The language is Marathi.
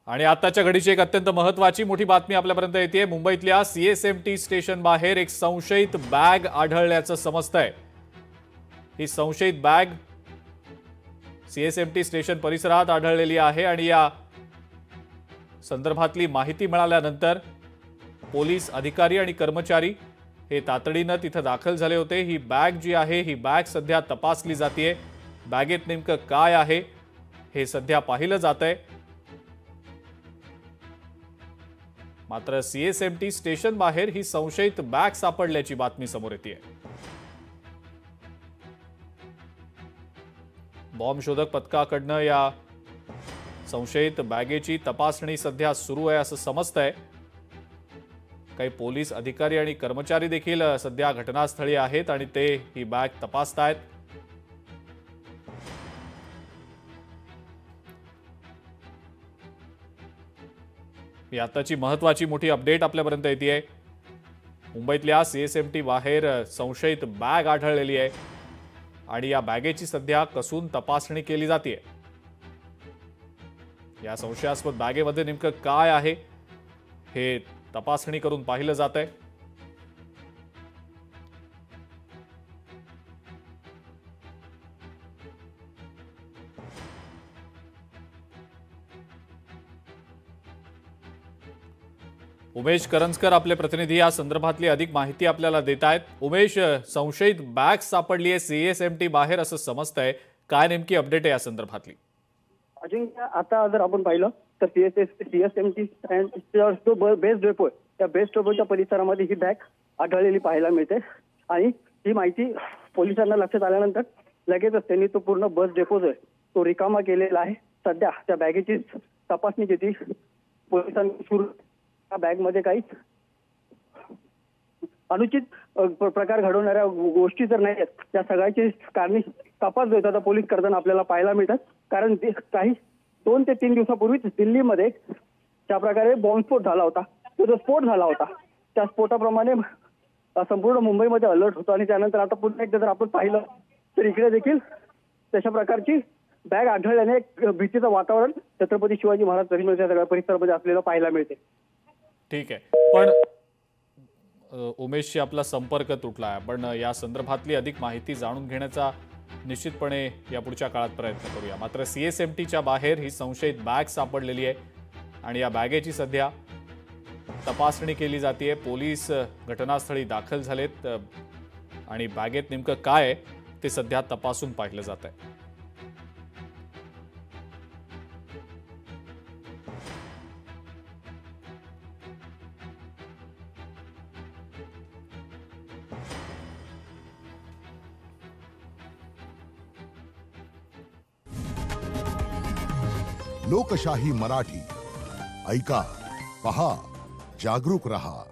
आणि आताच्या घडीची एक अत्यंत महत्त्वाची मोठी बातमी आपल्यापर्यंत येते। मुंबईतल्या सीएसएमटी स्टेशन बाहेर एक संशयित बॅग आढळल्याचं समजतंय। ही संशयित बॅग सीएसएमटी स्टेशन परिसरात आढळलेली आहे आणि या संदर्भातली माहिती मिळाल्यानंतर पोलीस अधिकारी आणि कर्मचारी हे तातडीनं तिथे दाखल झाले होते। ही बॅग जी आहे ही बॅग सध्या तपासली जाते। बॅगेत नेमकं काय आहे हे सध्या पाहिलं जातंय। मात्र सीएसएमटी स्टेशन बाहेर ही संशयित बॅग सापडल्याची बातमी समोर येते। बॉम्ब शोधक पथकाकडनं या संशयित बॅगेची तपासणी सध्या सुरू आहे असं समजतंय। काही पोलीस अधिकारी आणि कर्मचारी देखील सध्या घटनास्थळी आहेत आणि ते ही बॅग तपासतायत। ही आताची महत्त्वाची मोठी अपडेट आपल्यापर्यंत येते। मुंबईतल्या सीएसएमटी बाहेर संशयित बॅग आढळलेली आहे आणि या बॅगेची सध्या कसून तपासणी केली जाते। या संशयास्पद बॅगेमध्ये नेमकं काय आहे हे तपासणी करून पाहिलं जातंय। उमेश करंजकर आपले प्रतिनिधी या संदर्भातली अधिक माहिती आपल्याला देत आहेत। उमेश, संशयित बॅग सापडली आहे सीएसएमटी बाहेर असं समजतंय, काय नेमकी अपडेट आहे या संदर्भातली? अजिंक्य, आता जर आपण पाहिलं तर सीएसएमटी जो बेस डेपो आहे त्या बेस डेपोच्या परिसरामध्ये ही बॅग आढळलेली पाहायला मिळते आणि ही माहिती पोलिसांना लक्षात आल्यानंतर लगेचच त्यांनी तो पूर्ण बस डेपो जो आहे तो रिकामा केलेला आहे। सध्या त्या बॅगेची तपासणी जी पोलिसांनी सुरू, त्या बॅगमध्ये काही अनुचित प्रकार घडवणाऱ्या गोष्टी जर नाही आहेत त्या सगळ्याची कारणे तपास जो आता पोलीस करताना आपल्याला पाहायला मिळतात। कारण काही 2 ते 3 दिवसापूर्वीच दिल्लीमध्ये ज्या प्रकारे बॉम्बस्फोट झाला होता, तो जो स्फोट झाला होता त्या स्फोटाप्रमाणे संपूर्ण मुंबईमध्ये अलर्ट होतो आणि त्यानंतर आता पुन्हा एकदा जर आपण पाहिलं तर इकडे देखील तशा प्रकारची बॅग आढळल्याने एक भीतीचं वातावरण छत्रपती शिवाजी महाराज टर्मिनसच्या सगळ्या परिसरामध्ये असलेलं पाहायला मिळते। ठीक आहे, पण उमेशशी आपला संपर्क तुटला आहे, पण या संदर्भातली अधिक माहिती जाणून घेण्याचा निश्चितपणे या पुढच्या काळात प्रयत्न करूया। मात्र सीएसएमटीच्या बाहेर ही संशयित बॅग सापडलेली आहे आणि या बॅगेची सध्या तपासणी केली जाते। पोलीस घटनास्थळी दाखल झालेत आणि बॅगेत नेमकं काय आहे ते सध्या तपासून पाहिलं जात आहे। लोकशाही मराठी ऐका, पहा, जागरूक रहा।